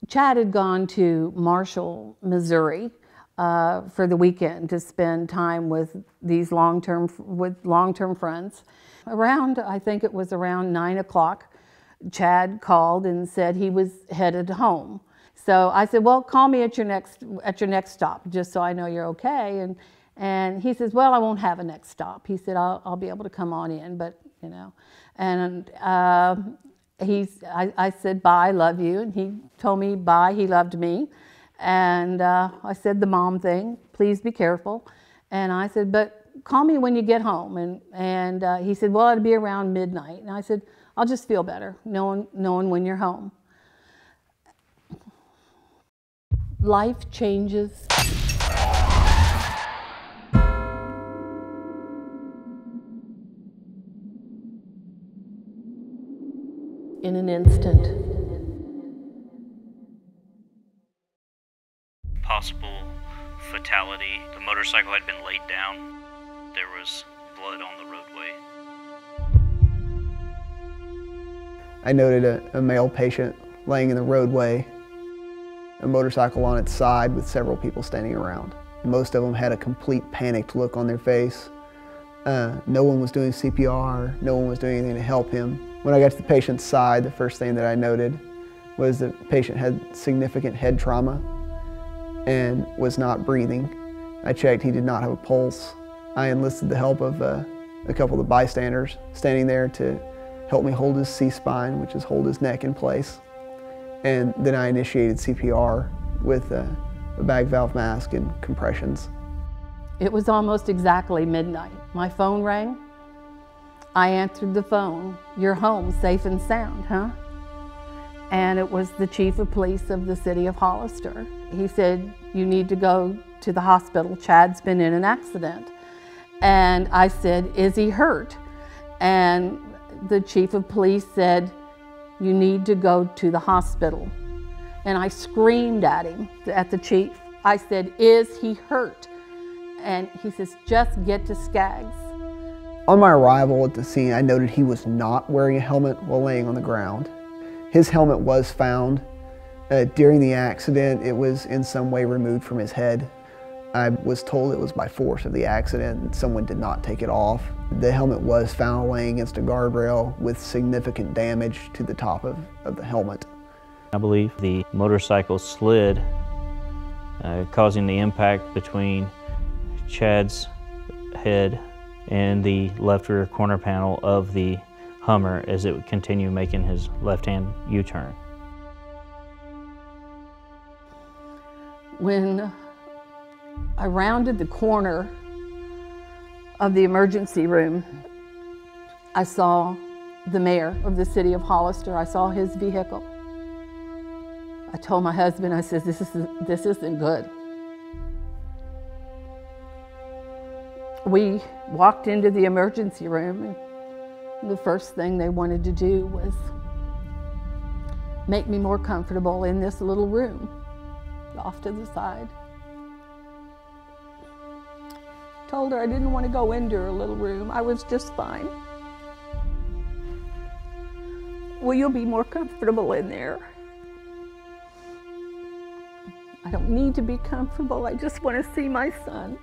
Chad had gone to Marshall, Missouri for the weekend to spend time with these long-term friends. Around, I think it was around 9 o'clock, Chad called and said he was headed home. So I said, well, call me at your next stop, just so I know you're okay. And he says, well, I won't have a next stop. He said, I'll be able to come on in, but you know. And I said, bye, love you. And he told me bye, he loved me. And I said the mom thing, please be careful. And I said, but call me when you get home. And he said, well, it'll be around midnight. And I said, I'll just feel better knowing when you're home. Life changes. In an instant. Possible fatality. The motorcycle had been laid down. There was blood on the roadway. I noted a male patient laying in the roadway, a motorcycle on its side with several people standing around. Most of them had a complete panicked look on their face. No one was doing CPR, no one was doing anything to help him. When I got to the patient's side, the first thing that I noted was the patient had significant head trauma and was not breathing. I checked, he did not have a pulse. I enlisted the help of a couple of the bystanders standing there to help me hold his C-spine, which is hold his neck in place. And then I initiated CPR with a bag valve mask and compressions. It was almost exactly midnight. My phone rang. I answered the phone. You're home, safe and sound, huh? And it was the chief of police of the city of Hollister. He said, you need to go to the hospital. Chad's been in an accident. And I said, is he hurt? And the chief of police said, you need to go to the hospital. And I screamed at him, at the chief. I said, is he hurt? And he says, just get to Skaggs. On my arrival at the scene, I noted he was not wearing a helmet while laying on the ground. His helmet was found. During the accident, it was in some way removed from his head. I was told it was by force of the accident and someone did not take it off. The helmet was found laying against a guardrail with significant damage to the top of the helmet. I believe the motorcycle slid, causing the impact between Chad's head and the left rear corner panel of the Hummer as it would continue making his left-hand U-turn. When I rounded the corner of the emergency room, I saw the mayor of the city of Hollister. I saw his vehicle. I told my husband, I said, this isn't good. We walked into the emergency room, and the first thing they wanted to do was make me more comfortable in this little room off to the side. Told her I didn't want to go into her little room. I was just fine. Well, you'll be more comfortable in there. I don't need to be comfortable. I just want to see my son.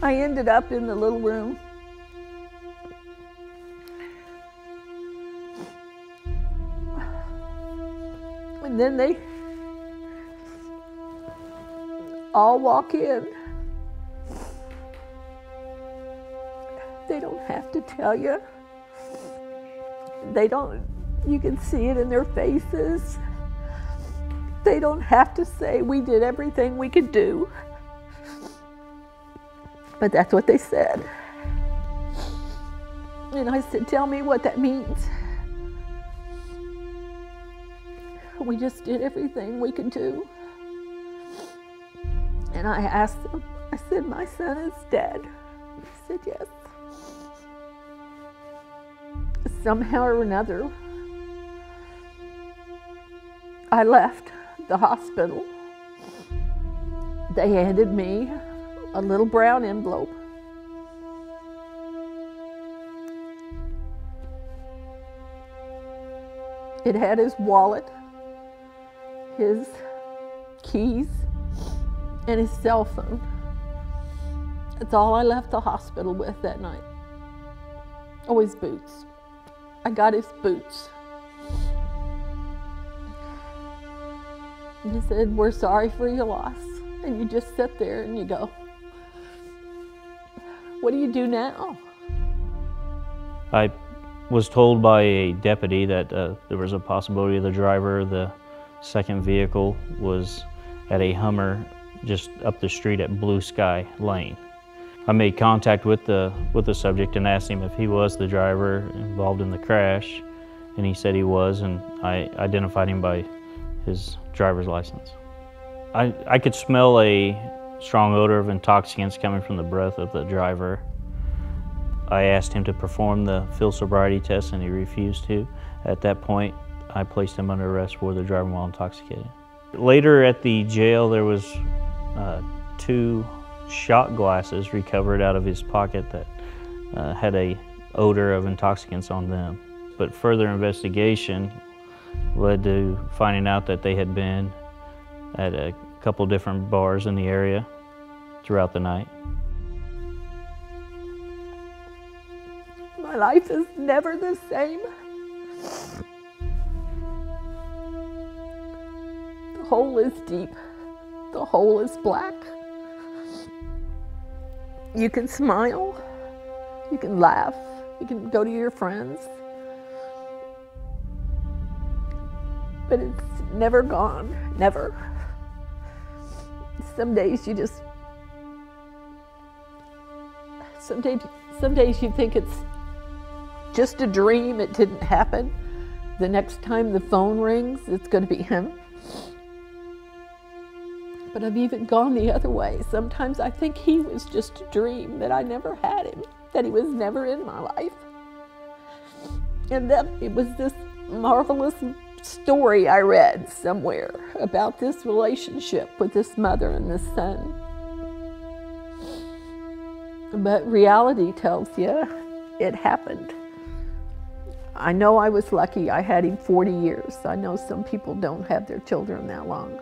I ended up in the little room. And then they all walk in. They don't have to tell you. You can see it in their faces. They don't have to say, we did everything we could do. But that's what they said. And I said, tell me what that means. We just did everything we could do. And I asked them, I said, my son is dead. He said, yes. Somehow or another, I left the hospital. They handed me a little brown envelope. It had his wallet, his keys, and his cell phone. That's all I left the hospital with that night. Oh, his boots. I got his boots. And he said, "We're sorry for your loss." And you just sit there and you go, what do you do now? I was told by a deputy that there was a possibility the driver of the second vehicle was at a Hummer just up the street at Blue Sky Lane. I made contact with the subject and asked him if he was the driver involved in the crash, and he said he was, and I identified him by his driver's license. I could smell a strong odor of intoxicants coming from the breath of the driver. I asked him to perform the field sobriety test and he refused to. At that point, I placed him under arrest for the driving while intoxicated. Later at the jail, there was 2 shot glasses recovered out of his pocket that had a odor of intoxicants on them. But further investigation led to finding out that they had been at a couple different bars in the area throughout the night. My life is never the same. The hole is deep. The hole is black. You can smile. You can laugh. You can go to your friends. But it's never gone. Never. Some days you just, some days you think it's just a dream, it didn't happen. The next time the phone rings, it's going to be him. But I've even gone the other way. Sometimes I think he was just a dream, that I never had him, that he was never in my life. And that it was this marvelous story I read somewhere about this relationship with this mother and this son. But reality tells you it happened. I know I was lucky. I had him 40 years. I know some people don't have their children that long.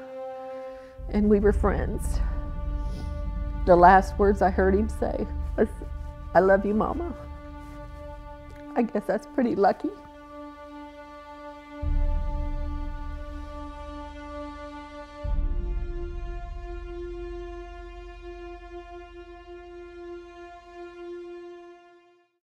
And we were friends. The last words I heard him say was, "I love you, Mama." I guess that's pretty lucky.